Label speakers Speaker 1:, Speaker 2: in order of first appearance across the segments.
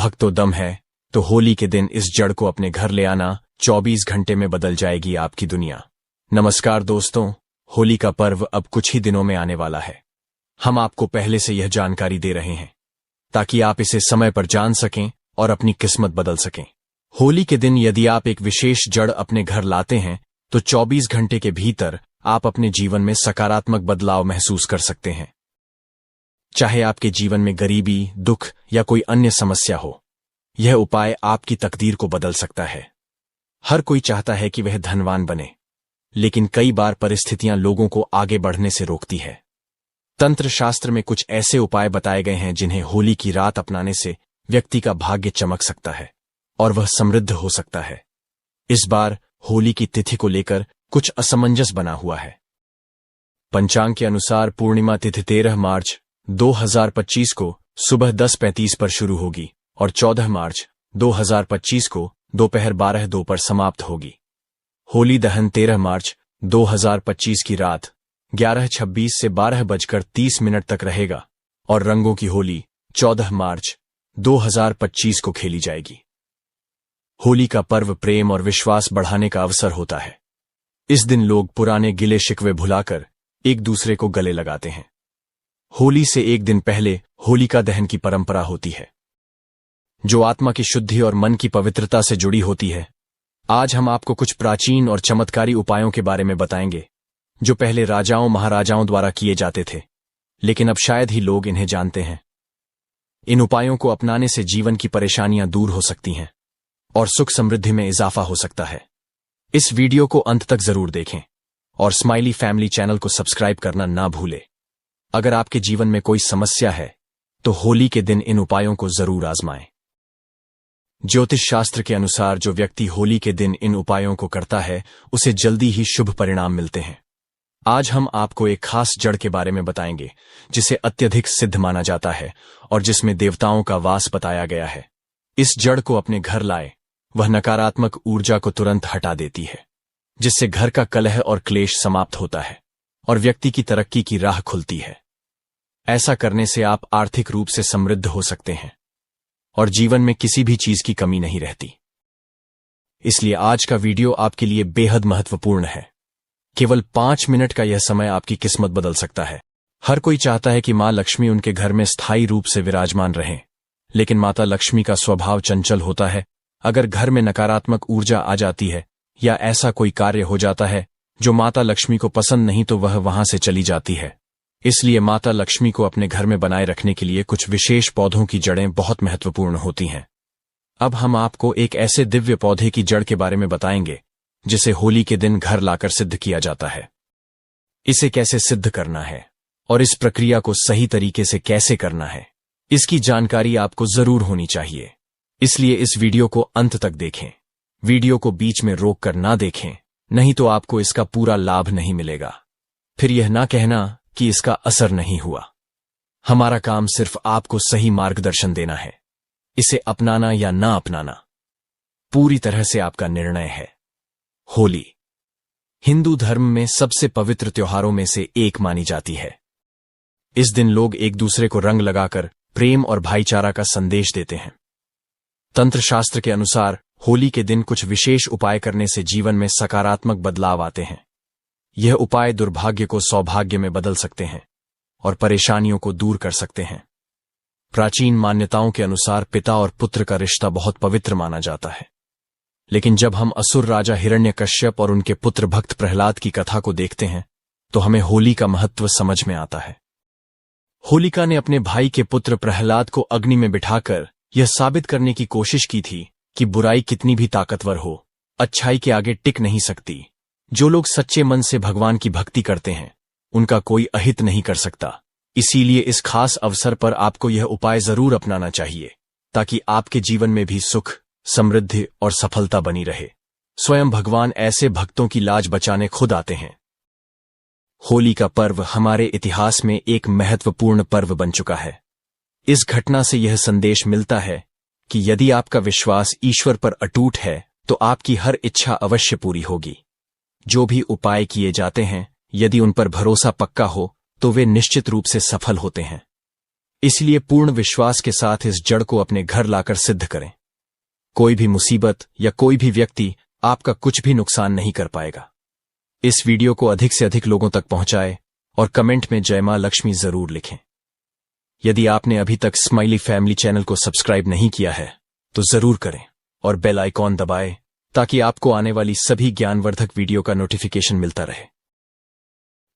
Speaker 1: भक्तों दम है तो होली के दिन इस जड़ को अपने घर ले आना। 24 घंटे में बदल जाएगी आपकी दुनिया। नमस्कार दोस्तों, होली का पर्व अब कुछ ही दिनों में आने वाला है। हम आपको पहले से यह जानकारी दे रहे हैं ताकि आप इसे समय पर जान सकें और अपनी किस्मत बदल सकें। होली के दिन यदि आप एक विशेष जड़ अपने घर लाते हैं तो 24 घंटे के भीतर आप अपने जीवन में सकारात्मक बदलाव महसूस कर सकते हैं। चाहे आपके जीवन में गरीबी, दुख या कोई अन्य समस्या हो, यह उपाय आपकी तकदीर को बदल सकता है। हर कोई चाहता है कि वह धनवान बने, लेकिन कई बार परिस्थितियां लोगों को आगे बढ़ने से रोकती है। तंत्र शास्त्र में कुछ ऐसे उपाय बताए गए हैं जिन्हें होली की रात अपनाने से व्यक्ति का भाग्य चमक सकता है और वह समृद्ध हो सकता है। इस बार होली की तिथि को लेकर कुछ असमंजस बना हुआ है। पंचांग के अनुसार पूर्णिमा तिथि 13 मार्च 2025 को सुबह 10:35 पर शुरू होगी और 14 मार्च 2025 को दोपहर 12:02 पर समाप्त होगी। होली दहन 13 मार्च 2025 की रात 11:26 से 12:30 तक रहेगा और रंगों की होली 14 मार्च 2025 को खेली जाएगी। होली का पर्व प्रेम और विश्वास बढ़ाने का अवसर होता है। इस दिन लोग पुराने गिले शिकवे भुलाकर एक दूसरे को गले लगाते हैं। होली से एक दिन पहले होलिका दहन की परंपरा होती है, जो आत्मा की शुद्धि और मन की पवित्रता से जुड़ी होती है। आज हम आपको कुछ प्राचीन और चमत्कारी उपायों के बारे में बताएंगे, जो पहले राजाओं महाराजाओं द्वारा किए जाते थे, लेकिन अब शायद ही लोग इन्हें जानते हैं। इन उपायों को अपनाने से जीवन की परेशानियां दूर हो सकती हैं और सुख समृद्धि में इजाफा हो सकता है। इस वीडियो को अंत तक जरूर देखें और स्माइली फैमिली चैनल को सब्सक्राइब करना ना भूलें। अगर आपके जीवन में कोई समस्या है तो होली के दिन इन उपायों को जरूर आजमाएं। ज्योतिष शास्त्र के अनुसार जो व्यक्ति होली के दिन इन उपायों को करता है उसे जल्दी ही शुभ परिणाम मिलते हैं। आज हम आपको एक खास जड़ के बारे में बताएंगे जिसे अत्यधिक सिद्ध माना जाता है और जिसमें देवताओं का वास बताया गया है। इस जड़ को अपने घर लाए, वह नकारात्मक ऊर्जा को तुरंत हटा देती है, जिससे घर का कलह और क्लेश समाप्त होता है और व्यक्ति की तरक्की की राह खुलती है। ऐसा करने से आप आर्थिक रूप से समृद्ध हो सकते हैं और जीवन में किसी भी चीज की कमी नहीं रहती। इसलिए आज का वीडियो आपके लिए बेहद महत्वपूर्ण है। केवल 5 मिनट का यह समय आपकी किस्मत बदल सकता है। हर कोई चाहता है कि मां लक्ष्मी उनके घर में स्थायी रूप से विराजमान रहें, लेकिन माता लक्ष्मी का स्वभाव चंचल होता है। अगर घर में नकारात्मक ऊर्जा आ जाती है या ऐसा कोई कार्य हो जाता है जो माता लक्ष्मी को पसंद नहीं, तो वह वहां से चली जाती है। इसलिए माता लक्ष्मी को अपने घर में बनाए रखने के लिए कुछ विशेष पौधों की जड़ें बहुत महत्वपूर्ण होती हैं। अब हम आपको एक ऐसे दिव्य पौधे की जड़ के बारे में बताएंगे जिसे होली के दिन घर लाकर सिद्ध किया जाता है। इसे कैसे सिद्ध करना है और इस प्रक्रिया को सही तरीके से कैसे करना है, इसकी जानकारी आपको जरूर होनी चाहिए। इसलिए इस वीडियो को अंत तक देखें। वीडियो को बीच में रोक कर ना देखें, नहीं तो आपको इसका पूरा लाभ नहीं मिलेगा। फिर यह ना कहना कि इसका असर नहीं हुआ। हमारा काम सिर्फ आपको सही मार्गदर्शन देना है। इसे अपनाना या ना अपनाना पूरी तरह से आपका निर्णय है। होली हिंदू धर्म में सबसे पवित्र त्योहारों में से एक मानी जाती है। इस दिन लोग एक दूसरे को रंग लगाकर प्रेम और भाईचारा का संदेश देते हैं। तंत्र शास्त्र के अनुसार होली के दिन कुछ विशेष उपाय करने से जीवन में सकारात्मक बदलाव आते हैं। यह उपाय दुर्भाग्य को सौभाग्य में बदल सकते हैं और परेशानियों को दूर कर सकते हैं। प्राचीन मान्यताओं के अनुसार पिता और पुत्र का रिश्ता बहुत पवित्र माना जाता है, लेकिन जब हम असुर राजा हिरण्यकश्यप और उनके पुत्र भक्त प्रहलाद की कथा को देखते हैं तो हमें होली का महत्व समझ में आता है। होलिका ने अपने भाई के पुत्र प्रहलाद को अग्नि में बिठाकर यह साबित करने की कोशिश की थी कि बुराई कितनी भी ताकतवर हो, अच्छाई के आगे टिक नहीं सकती। जो लोग सच्चे मन से भगवान की भक्ति करते हैं उनका कोई अहित नहीं कर सकता। इसीलिए इस खास अवसर पर आपको यह उपाय जरूर अपनाना चाहिए ताकि आपके जीवन में भी सुख, समृद्धि और सफलता बनी रहे। स्वयं भगवान ऐसे भक्तों की लाज बचाने खुद आते हैं। होली का पर्व हमारे इतिहास में एक महत्वपूर्ण पर्व बन चुका है। इस घटना से यह संदेश मिलता है कि यदि आपका विश्वास ईश्वर पर अटूट है तो आपकी हर इच्छा अवश्य पूरी होगी। जो भी उपाय किए जाते हैं, यदि उन पर भरोसा पक्का हो तो वे निश्चित रूप से सफल होते हैं। इसलिए पूर्ण विश्वास के साथ इस जड़ को अपने घर लाकर सिद्ध करें। कोई भी मुसीबत या कोई भी व्यक्ति आपका कुछ भी नुकसान नहीं कर पाएगा। इस वीडियो को अधिक से अधिक लोगों तक पहुंचाएं और कमेंट में जय मां लक्ष्मी जरूर लिखें। यदि आपने अभी तक स्माइली फैमिली चैनल को सब्सक्राइब नहीं किया है तो जरूर करें और बेल आइकॉन दबाएं ताकि आपको आने वाली सभी ज्ञानवर्धक वीडियो का नोटिफिकेशन मिलता रहे।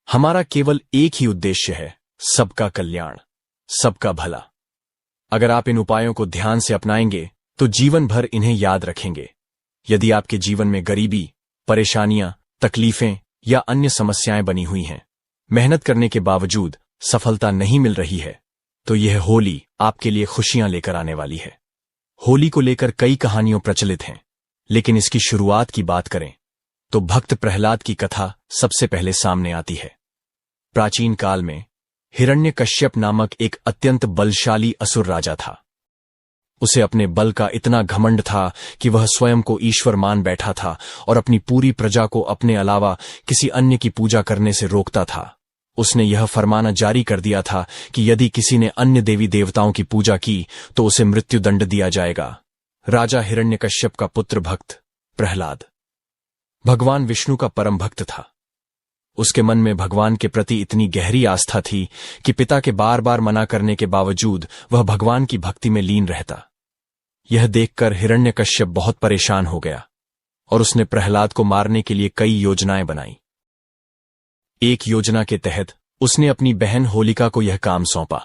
Speaker 1: हमारा केवल एक ही उद्देश्य है, सबका कल्याण, सबका भला। अगर आप इन उपायों को ध्यान से अपनाएंगे तो जीवन भर इन्हें याद रखेंगे। यदि आपके जीवन में गरीबी, परेशानियां, तकलीफें या अन्य समस्याएं बनी हुई हैं, मेहनत करने के बावजूद सफलता नहीं मिल रही है, तो यह होली आपके लिए खुशियां लेकर आने वाली है। होली को लेकर कई कहानियां प्रचलित हैं, लेकिन इसकी शुरुआत की बात करें तो भक्त प्रहलाद की कथा सबसे पहले सामने आती है। प्राचीन काल में हिरण्यकश्यप नामक एक अत्यंत बलशाली असुर राजा था। उसे अपने बल का इतना घमंड था कि वह स्वयं को ईश्वर मान बैठा था और अपनी पूरी प्रजा को अपने अलावा किसी अन्य की पूजा करने से रोकता था। उसने यह फरमाना जारी कर दिया था कि यदि किसी ने अन्य देवी देवताओं की पूजा की तो उसे मृत्युदंड दिया जाएगा। राजा हिरण्यकश्यप का पुत्र भक्त प्रहलाद भगवान विष्णु का परम भक्त था। उसके मन में भगवान के प्रति इतनी गहरी आस्था थी कि पिता के बार बार मना करने के बावजूद वह भगवान की भक्ति में लीन रहता। यह देखकर हिरण्यकश्यप बहुत परेशान हो गया और उसने प्रहलाद को मारने के लिए कई योजनाएं बनाई। एक योजना के तहत उसने अपनी बहन होलिका को यह काम सौंपा।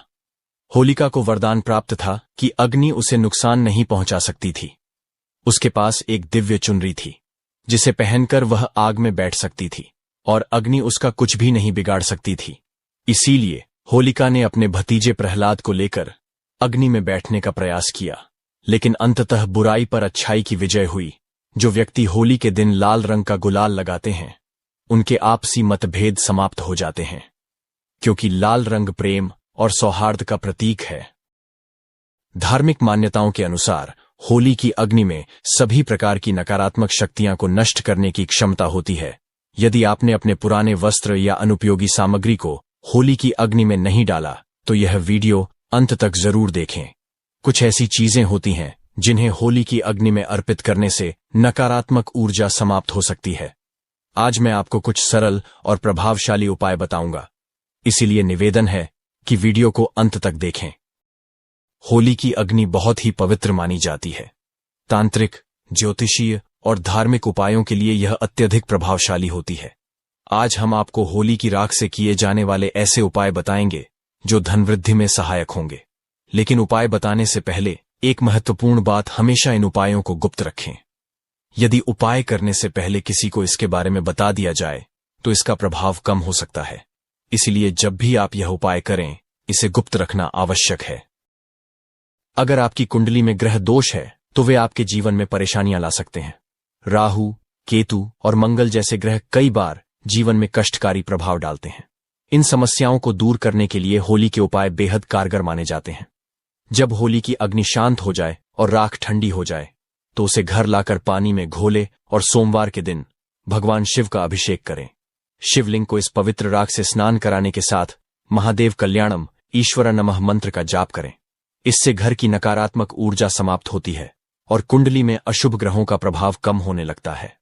Speaker 1: होलिका को वरदान प्राप्त था कि अग्नि उसे नुकसान नहीं पहुंचा सकती थी। उसके पास एक दिव्य चुनरी थी जिसे पहनकर वह आग में बैठ सकती थी और अग्नि उसका कुछ भी नहीं बिगाड़ सकती थी। इसीलिए होलिका ने अपने भतीजे प्रहलाद को लेकर अग्नि में बैठने का प्रयास किया, लेकिन अंततः बुराई पर अच्छाई की विजय हुई। जो व्यक्ति होली के दिन लाल रंग का गुलाल लगाते हैं उनके आपसी मतभेद समाप्त हो जाते हैं, क्योंकि लाल रंग प्रेम और सौहार्द का प्रतीक है। धार्मिक मान्यताओं के अनुसार होली की अग्नि में सभी प्रकार की नकारात्मक शक्तियां को नष्ट करने की क्षमता होती है। यदि आपने अपने पुराने वस्त्र या अनुपयोगी सामग्री को होली की अग्नि में नहीं डाला तो यह वीडियो अंत तक जरूर देखें। कुछ ऐसी चीजें होती हैं जिन्हें होली की अग्नि में अर्पित करने से नकारात्मक ऊर्जा समाप्त हो सकती है। आज मैं आपको कुछ सरल और प्रभावशाली उपाय बताऊंगा, इसीलिए निवेदन है कि वीडियो को अंत तक देखें। होली की अग्नि बहुत ही पवित्र मानी जाती है। तांत्रिक, ज्योतिषीय और धार्मिक उपायों के लिए यह अत्यधिक प्रभावशाली होती है। आज हम आपको होली की राख से किए जाने वाले ऐसे उपाय बताएंगे जो धन वृद्धि में सहायक होंगे। लेकिन उपाय बताने से पहले एक महत्वपूर्ण बात, हमेशा इन उपायों को गुप्त रखें। यदि उपाय करने से पहले किसी को इसके बारे में बता दिया जाए तो इसका प्रभाव कम हो सकता है। इसलिए जब भी आप यह उपाय करें, इसे गुप्त रखना आवश्यक है। अगर आपकी कुंडली में ग्रह दोष है तो वे आपके जीवन में परेशानियां ला सकते हैं। राहु, केतु और मंगल जैसे ग्रह कई बार जीवन में कष्टकारी प्रभाव डालते हैं। इन समस्याओं को दूर करने के लिए होली के उपाय बेहद कारगर माने जाते हैं। जब होली की अग्नि शांत हो जाए और राख ठंडी हो जाए तो उसे घर लाकर पानी में घोले और सोमवार के दिन भगवान शिव का अभिषेक करें। शिवलिंग को इस पवित्र राख से स्नान कराने के साथ महादेव कल्याणम, ईश्वर नमः मंत्र का जाप करें। इससे घर की नकारात्मक ऊर्जा समाप्त होती है और कुंडली में अशुभ ग्रहों का प्रभाव कम होने लगता है।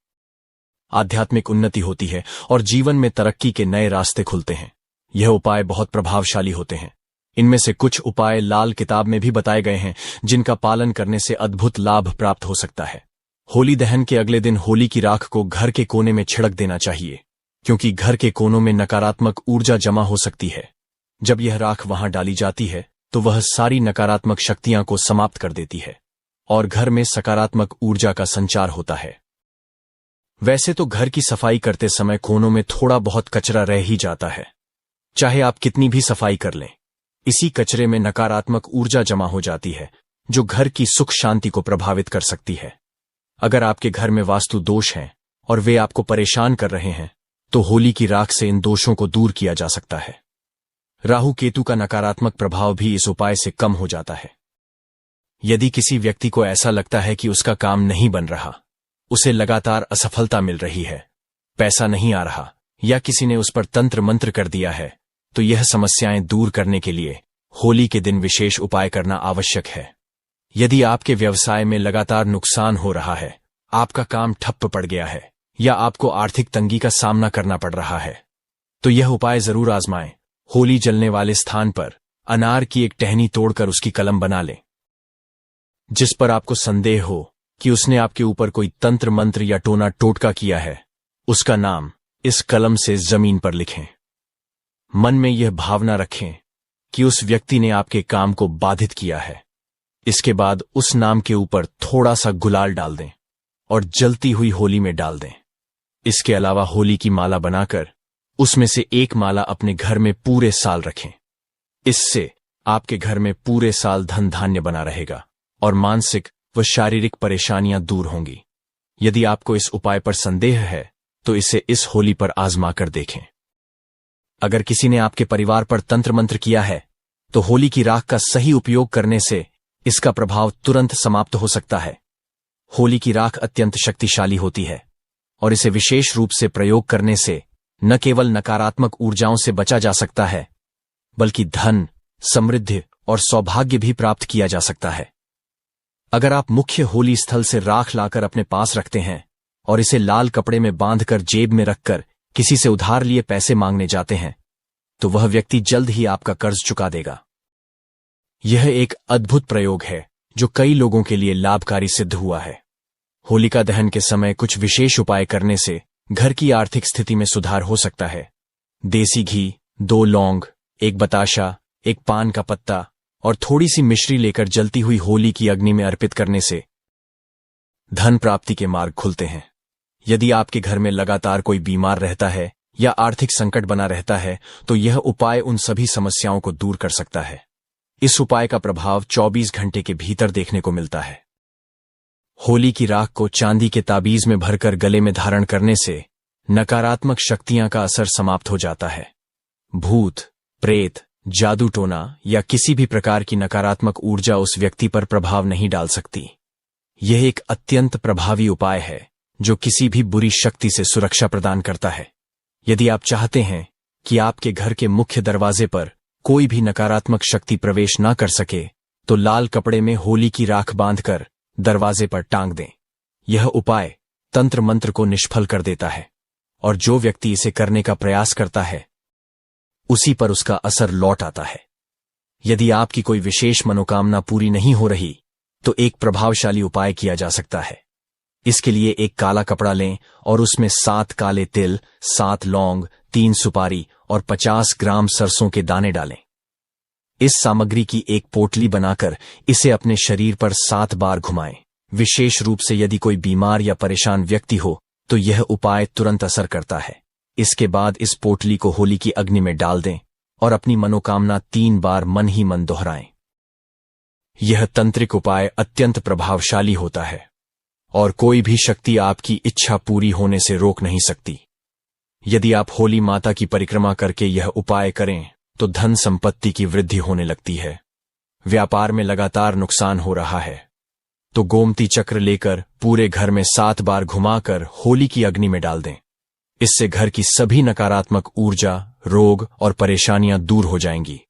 Speaker 1: आध्यात्मिक उन्नति होती है और जीवन में तरक्की के नए रास्ते खुलते हैं। यह उपाय बहुत प्रभावशाली होते हैं। इनमें से कुछ उपाय लाल किताब में भी बताए गए हैं, जिनका पालन करने से अद्भुत लाभ प्राप्त हो सकता है। होली दहन के अगले दिन होली की राख को घर के कोने में छिड़क देना चाहिए, क्योंकि घर के कोनों में नकारात्मक ऊर्जा जमा हो सकती है। जब यह राख वहां डाली जाती है तो वह सारी नकारात्मक शक्तियां को समाप्त कर देती है और घर में सकारात्मक ऊर्जा का संचार होता है। वैसे तो घर की सफाई करते समय कोनों में थोड़ा बहुत कचरा रह ही जाता है, चाहे आप कितनी भी सफाई कर लें। इसी कचरे में नकारात्मक ऊर्जा जमा हो जाती है जो घर की सुख शांति को प्रभावित कर सकती है। अगर आपके घर में वास्तु दोष हैं और वे आपको परेशान कर रहे हैं तो होली की राख से इन दोषों को दूर किया जा सकता है। राहु केतु का नकारात्मक प्रभाव भी इस उपाय से कम हो जाता है। यदि किसी व्यक्ति को ऐसा लगता है कि उसका काम नहीं बन रहा, उसे लगातार असफलता मिल रही है, पैसा नहीं आ रहा या किसी ने उस पर तंत्र मंत्र कर दिया है, तो यह समस्याएं दूर करने के लिए होली के दिन विशेष उपाय करना आवश्यक है। यदि आपके व्यवसाय में लगातार नुकसान हो रहा है, आपका काम ठप्प पड़ गया है या आपको आर्थिक तंगी का सामना करना पड़ रहा है, तो यह उपाय जरूर आजमाएं। होली जलने वाले स्थान पर अनार की एक टहनी तोड़कर उसकी कलम बना लें। जिस पर आपको संदेह हो कि उसने आपके ऊपर कोई तंत्र मंत्र या टोना टोटका किया है, उसका नाम इस कलम से जमीन पर लिखें। मन में यह भावना रखें कि उस व्यक्ति ने आपके काम को बाधित किया है। इसके बाद उस नाम के ऊपर थोड़ा सा गुलाल डाल दें और जलती हुई होली में डाल दें। इसके अलावा होली की माला बनाकर उसमें से एक माला अपने घर में पूरे साल रखें। इससे आपके घर में पूरे साल धन धान्य बना रहेगा और मानसिक व शारीरिक परेशानियां दूर होंगी। यदि आपको इस उपाय पर संदेह है तो इसे इस होली पर आजमा कर देखें। अगर किसी ने आपके परिवार पर तंत्र मंत्र किया है तो होली की राख का सही उपयोग करने से इसका प्रभाव तुरंत समाप्त हो सकता है। होली की राख अत्यंत शक्तिशाली होती है और इसे विशेष रूप से प्रयोग करने से न केवल नकारात्मक ऊर्जाओं से बचा जा सकता है, बल्कि धन, समृद्धि और सौभाग्य भी प्राप्त किया जा सकता है। अगर आप मुख्य होली स्थल से राख लाकर अपने पास रखते हैं और इसे लाल कपड़े में बांधकर जेब में रखकर किसी से उधार लिए पैसे मांगने जाते हैं, तो वह व्यक्ति जल्द ही आपका कर्ज चुका देगा। यह एक अद्भुत प्रयोग है जो कई लोगों के लिए लाभकारी सिद्ध हुआ है। होलिका दहन के समय कुछ विशेष उपाय करने से घर की आर्थिक स्थिति में सुधार हो सकता है। देसी घी, 2 लौंग, 1 बताशा, 1 पान का पत्ता और थोड़ी सी मिश्री लेकर जलती हुई होली की अग्नि में अर्पित करने से धन प्राप्ति के मार्ग खुलते हैं। यदि आपके घर में लगातार कोई बीमार रहता है या आर्थिक संकट बना रहता है, तो यह उपाय उन सभी समस्याओं को दूर कर सकता है। इस उपाय का प्रभाव 24 घंटे के भीतर देखने को मिलता है। होली की राख को चांदी के ताबीज में भरकर गले में धारण करने से नकारात्मक शक्तियां का असर समाप्त हो जाता है। भूत, प्रेत, जादू टोना या किसी भी प्रकार की नकारात्मक ऊर्जा उस व्यक्ति पर प्रभाव नहीं डाल सकती। यह एक अत्यंत प्रभावी उपाय है जो किसी भी बुरी शक्ति से सुरक्षा प्रदान करता है। यदि आप चाहते हैं कि आपके घर के मुख्य दरवाजे पर कोई भी नकारात्मक शक्ति प्रवेश न कर सके, तो लाल कपड़े में होली की राख बांधकर दरवाजे पर टांग दें। यह उपाय तंत्र मंत्र को निष्फल कर देता है और जो व्यक्ति इसे करने का प्रयास करता है उसी पर उसका असर लौट आता है। यदि आपकी कोई विशेष मनोकामना पूरी नहीं हो रही, तो एक प्रभावशाली उपाय किया जा सकता है। इसके लिए एक काला कपड़ा लें और उसमें 7 काले तिल, 7 लौंग, 3 सुपारी और 50 ग्राम सरसों के दाने डालें। इस सामग्री की एक पोटली बनाकर इसे अपने शरीर पर 7 बार घुमाएं। विशेष रूप से यदि कोई बीमार या परेशान व्यक्ति हो तो यह उपाय तुरंत असर करता है। इसके बाद इस पोटली को होली की अग्नि में डाल दें और अपनी मनोकामना 3 बार मन ही मन दोहराएं। यह तंत्रिक उपाय अत्यंत प्रभावशाली होता है और कोई भी शक्ति आपकी इच्छा पूरी होने से रोक नहीं सकती। यदि आप होली माता की परिक्रमा करके यह उपाय करें तो धन संपत्ति की वृद्धि होने लगती है। व्यापार में लगातार नुकसान हो रहा है तो गोमती चक्र लेकर पूरे घर में 7 बार घुमाकर होली की अग्नि में डाल दें। इससे घर की सभी नकारात्मक ऊर्जा, रोग और परेशानियां दूर हो जाएंगी।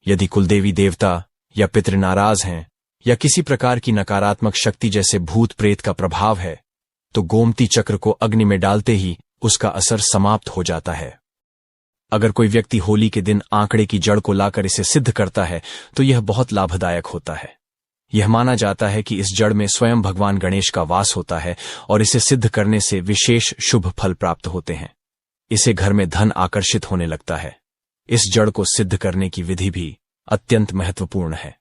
Speaker 1: यदि कुलदेवी देवता या पितृ नाराज हैं या किसी प्रकार की नकारात्मक शक्ति जैसे भूत प्रेत का प्रभाव है, तो गोमती चक्र को अग्नि में डालते ही उसका असर समाप्त हो जाता है। अगर कोई व्यक्ति होली के दिन आंकड़े की जड़ को लाकर इसे सिद्ध करता है तो यह बहुत लाभदायक होता है। यह माना जाता है कि इस जड़ में स्वयं भगवान गणेश का वास होता है और इसे सिद्ध करने से विशेष शुभ फल प्राप्त होते हैं। इसे घर में धन आकर्षित होने लगता है। इस जड़ को सिद्ध करने की विधि भी अत्यंत महत्वपूर्ण है।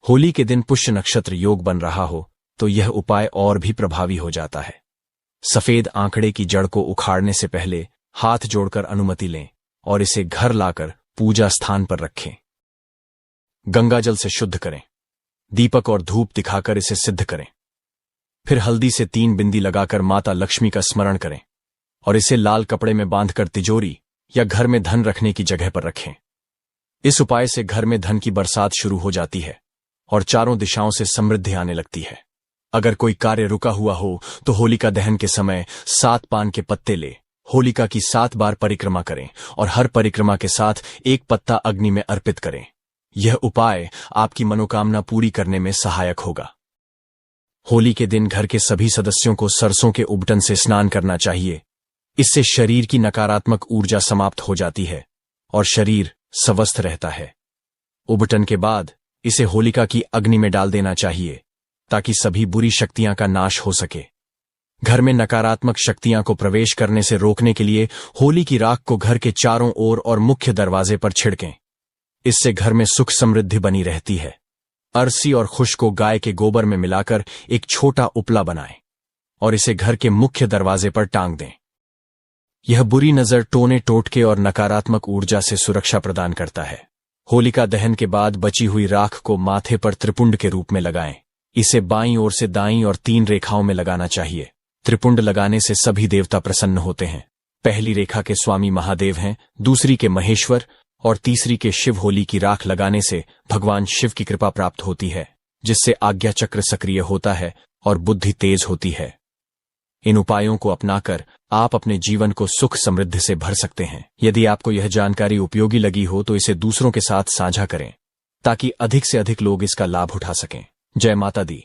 Speaker 1: होली के दिन पुष्य नक्षत्र योग बन रहा हो तो यह उपाय और भी प्रभावी हो जाता है। सफेद आंकड़े की जड़ को उखाड़ने से पहले हाथ जोड़कर अनुमति लें और इसे घर लाकर पूजा स्थान पर रखें। गंगाजल से शुद्ध करें। दीपक और धूप दिखाकर इसे सिद्ध करें। फिर हल्दी से 3 बिंदी लगाकर माता लक्ष्मी का स्मरण करें और इसे लाल कपड़े में बांधकर तिजोरी या घर में धन रखने की जगह पर रखें। इस उपाय से घर में धन की बरसात शुरू हो जाती है और चारों दिशाओं से समृद्धि आने लगती है। अगर कोई कार्य रुका हुआ हो तो होलिका दहन के समय 7 पान के पत्ते ले होलिका की 7 बार परिक्रमा करें और हर परिक्रमा के साथ एक पत्ता अग्नि में अर्पित करें। यह उपाय आपकी मनोकामना पूरी करने में सहायक होगा। होली के दिन घर के सभी सदस्यों को सरसों के उबटन से स्नान करना चाहिए। इससे शरीर की नकारात्मक ऊर्जा समाप्त हो जाती है और शरीर स्वस्थ रहता है। उबटन के बाद इसे होलिका की अग्नि में डाल देना चाहिए ताकि सभी बुरी शक्तियां का नाश हो सके। घर में नकारात्मक शक्तियां को प्रवेश करने से रोकने के लिए होली की राख को घर के चारों ओर और मुख्य दरवाजे पर छिड़कें। इससे घर में सुख समृद्धि बनी रहती है। अरसी और खुश को गाय के गोबर में मिलाकर एक छोटा उपला बनाएं और इसे घर के मुख्य दरवाजे पर टांग दें। यह बुरी नजर, टोने टोटके और नकारात्मक ऊर्जा से सुरक्षा प्रदान करता है। होलिका दहन के बाद बची हुई राख को माथे पर त्रिपुंड के रूप में लगाएं। इसे बाईं ओर से दाईं और 3 रेखाओं में लगाना चाहिए। त्रिपुंड लगाने से सभी देवता प्रसन्न होते हैं। पहली रेखा के स्वामी महादेव हैं, दूसरी के महेश्वर और तीसरी के शिव। होली की राख लगाने से भगवान शिव की कृपा प्राप्त होती है, जिससे आज्ञा चक्र सक्रिय होता है और बुद्धि तेज होती है। इन उपायों को अपनाकर आप अपने जीवन को सुख समृद्धि से भर सकते हैं। यदि आपको यह जानकारी उपयोगी लगी हो तो इसे दूसरों के साथ साझा करें ताकि अधिक से अधिक लोग इसका लाभ उठा सकें। जय माता दी।